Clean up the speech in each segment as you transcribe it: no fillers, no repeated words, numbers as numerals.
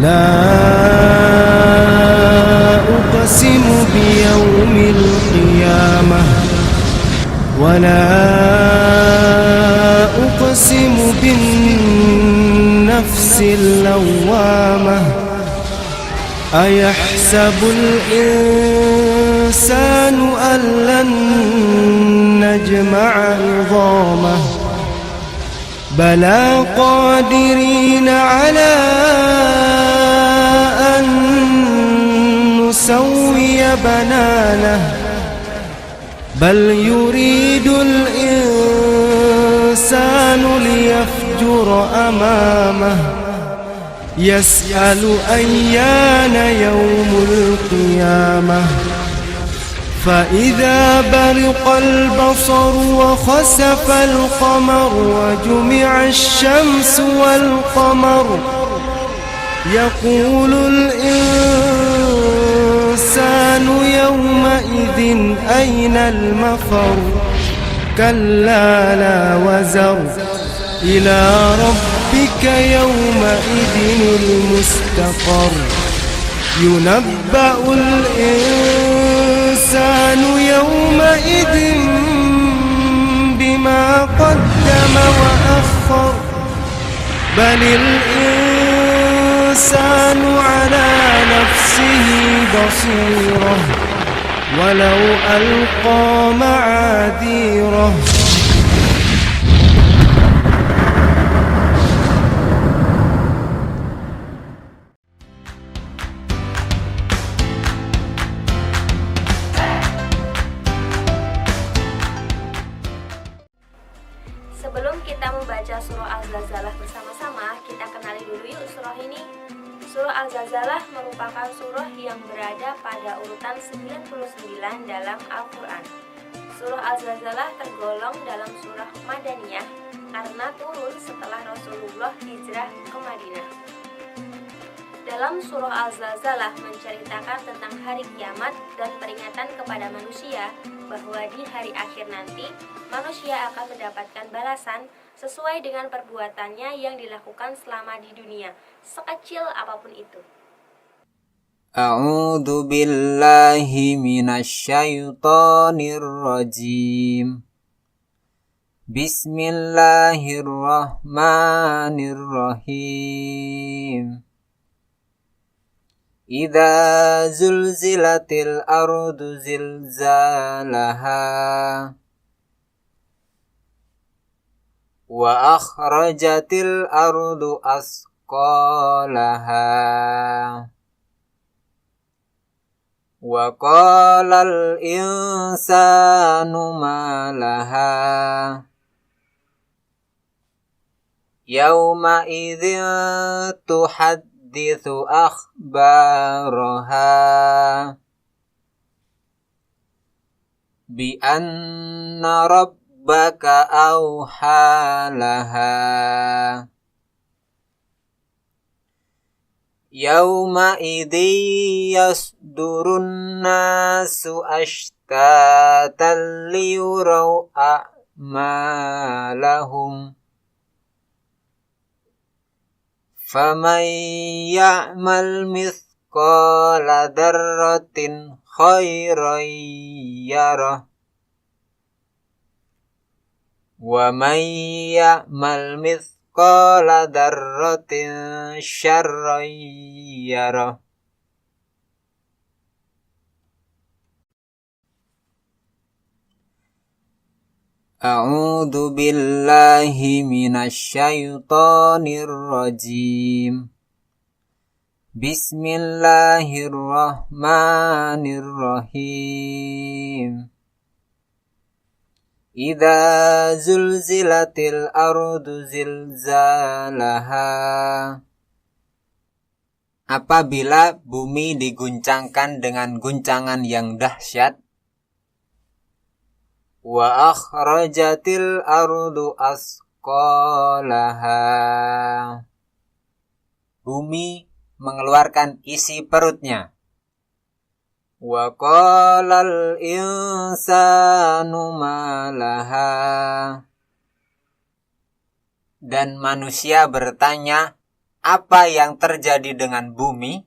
لا أقسم بيوم القيامة ولا أقسم بالنفس اللوامة أيحسب الإنسان أن لن نجمع عظامه بلى قادرين على أن نسوي بنانه بل يريد الإنسان ليفجر أمامه يسأل أيان يوم القيامة فإذا برق البصر وخسف القمر وجمع الشمس والقمر يقول الإنسان يومئذ أين المفر كلا لا وزر إلى ربك يومئذ المستقر ينبأ الإنسان يومئذ بما قدم وأخر بل الإنسان على نفسه بصيرة ولو ألقى معاذيره Sebelum kita membaca surah Al-Zalzalah bersama-sama, kita kenali dulu yuk surah ini. Surah Al-Zalzalah merupakan surah yang berada pada urutan 99 dalam Al-Quran. Surah Al-Zalzalah tergolong dalam surah Madaniyah karena turun setelah Rasulullah hijrah ke Madinah. Dalam surah Al-Zalzalah menceritakan tentang hari kiamat dan peringatan kepada manusia bahwa di hari akhir nanti manusia akan mendapatkan balasan sesuai dengan perbuatannya yang dilakukan selama di dunia, sekecil apapun itu. A'udzu billahi minasyaitonir rajim. Bismillahirrahmanirrahim. Idza zulzilatil ardu zilzalaha wa akhrajatil ardu asqalaha wa qalal insanu ma laha yawma idzin tuhadditsu akhbaraha bi anna rabbaka awhalaha yawma idzi yasdurun nasu ashtatan liyuraw a'malahum faman ya'mal mithqala dzarratin khairan yarah wa man ya'mal mithqala dzarratin syarran yarah. A'udzu billahi minasyaitonir rajim. Bismillahirrahmanirrahim. Idza zulzilatil ardu zilzalaha. Apabila bumi diguncangkan dengan guncangan yang dahsyat. Wa akhrajatil ardu asqalaha. Bumi mengeluarkan isi perutnya. Wa qalal insanu ma laha. Dan manusia bertanya, apa yang terjadi dengan bumi?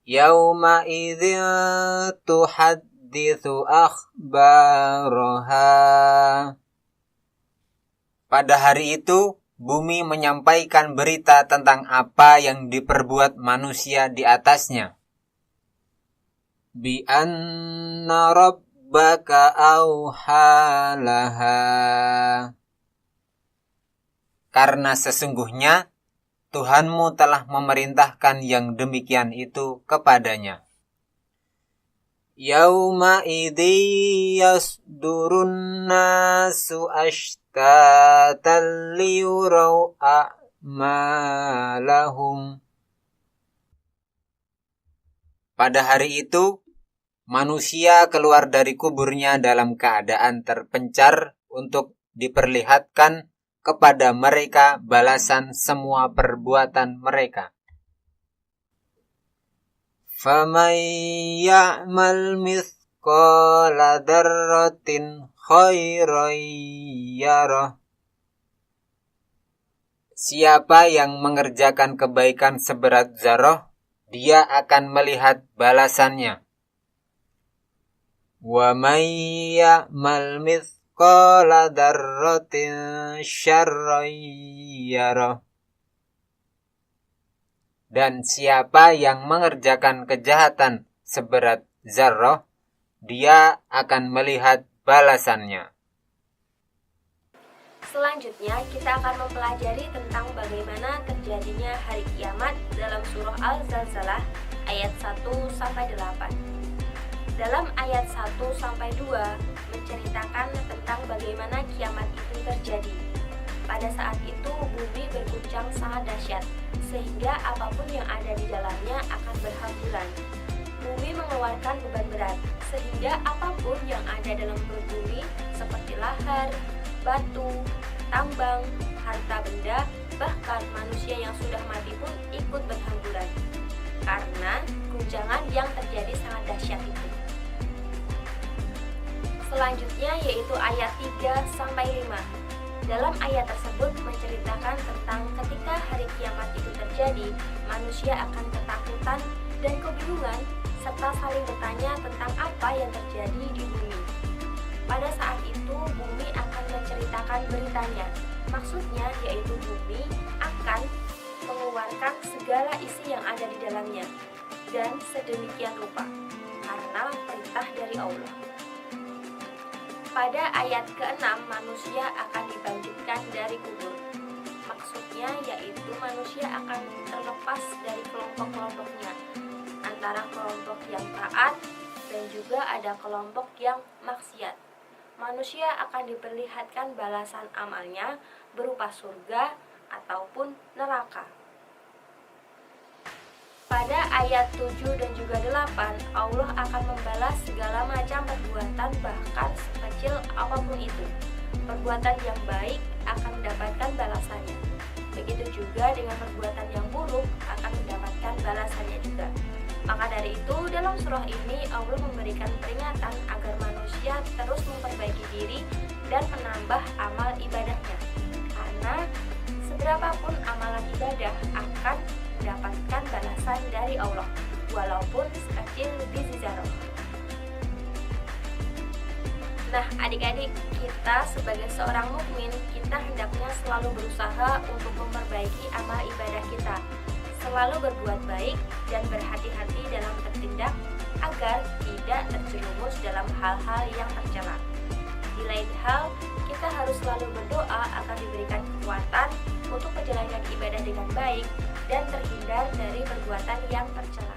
Yauma idzin tuhadditsu akhbaraha. Pada hari itu, bumi menyampaikan berita tentang apa yang diperbuat manusia di atasnya. Bi anna rabbaka auhalaha. Karena sesungguhnya Tuhanmu telah memerintahkan yang demikian itu kepadanya. Yauma idzi yasdurun nasu ashtatan liyurau a'malahum. Pada hari itu, manusia keluar dari kuburnya dalam keadaan terpencar untuk diperlihatkan kepada mereka balasan semua perbuatan mereka. Faman ya'mal mithqala dzarratin khairan yarah. Siapa yang mengerjakan kebaikan seberat zarah, dia akan melihat balasannya. Wa man ya'mal mithqala dzarratin syarran yarah. Dan siapa yang mengerjakan kejahatan seberat zarrah, dia akan melihat balasannya. Selanjutnya kita akan mempelajari tentang bagaimana terjadinya hari kiamat dalam surah Al-Zalzalah ayat 1-8. Dalam ayat 1-2 menceritakan tentang bagaimana kiamat itu terjadi. Pada saat itu bumi berguncang sangat dahsyat, sehingga apapun yang ada di dalamnya akan berhamburan. Bumi mengeluarkan beban berat, sehingga apapun yang ada dalam perut bumi seperti lahar, batu, tambang, harta benda, bahkan manusia yang sudah mati pun ikut berhamburan karena guncangan yang terjadi sangat dahsyat itu. Selanjutnya yaitu ayat 3-5. Dalam ayat tersebut menceritakan tentang ketika hari kiamat itu terjadi, manusia akan ketakutan dan kebingungan serta saling bertanya tentang apa yang terjadi di bumi. Pada saat itu bumi akan menceritakan beritanya. Maksudnya yaitu bumi akan mengeluarkan segala isi yang ada di dalamnya dan sedemikian rupa karena perintah dari Allah. Pada ayat ke-6 manusia akan dibangkitkan dari kubur. Maksudnya yaitu manusia akan terlepas dari kelompok-kelompoknya, antara kelompok yang taat dan juga ada kelompok yang maksiat. Manusia akan diperlihatkan balasan amalnya berupa surga ataupun neraka. Pada ayat 7 dan juga 8, Allah akan membalas segala macam perbuatan bahkan sekecil apapun itu. Perbuatan yang baik akan mendapatkan balasannya. Begitu juga dengan perbuatan yang buruk akan mendapatkan balasannya juga. Maka dari itu dalam surah ini Allah memberikan peringatan agar manusia terus memperbaiki diri dan menambah amal ibadahnya. Karena seberapapun amalan ibadah akan mendapatkan balasan dari Allah, walaupun sekecil biji zarah. Nah, adik-adik, kita sebagai seorang mukmin, kita hendaknya selalu berusaha untuk memperbaiki amal ibadah kita, selalu berbuat baik dan berhati-hati dalam bertindak agar tidak terjerumus dalam hal-hal yang tercela. Di lain hal, kita harus selalu berdoa agar diberikan kekuatan untuk menjalankan ibadah dengan baik dan terhindar dari perbuatan yang tercela.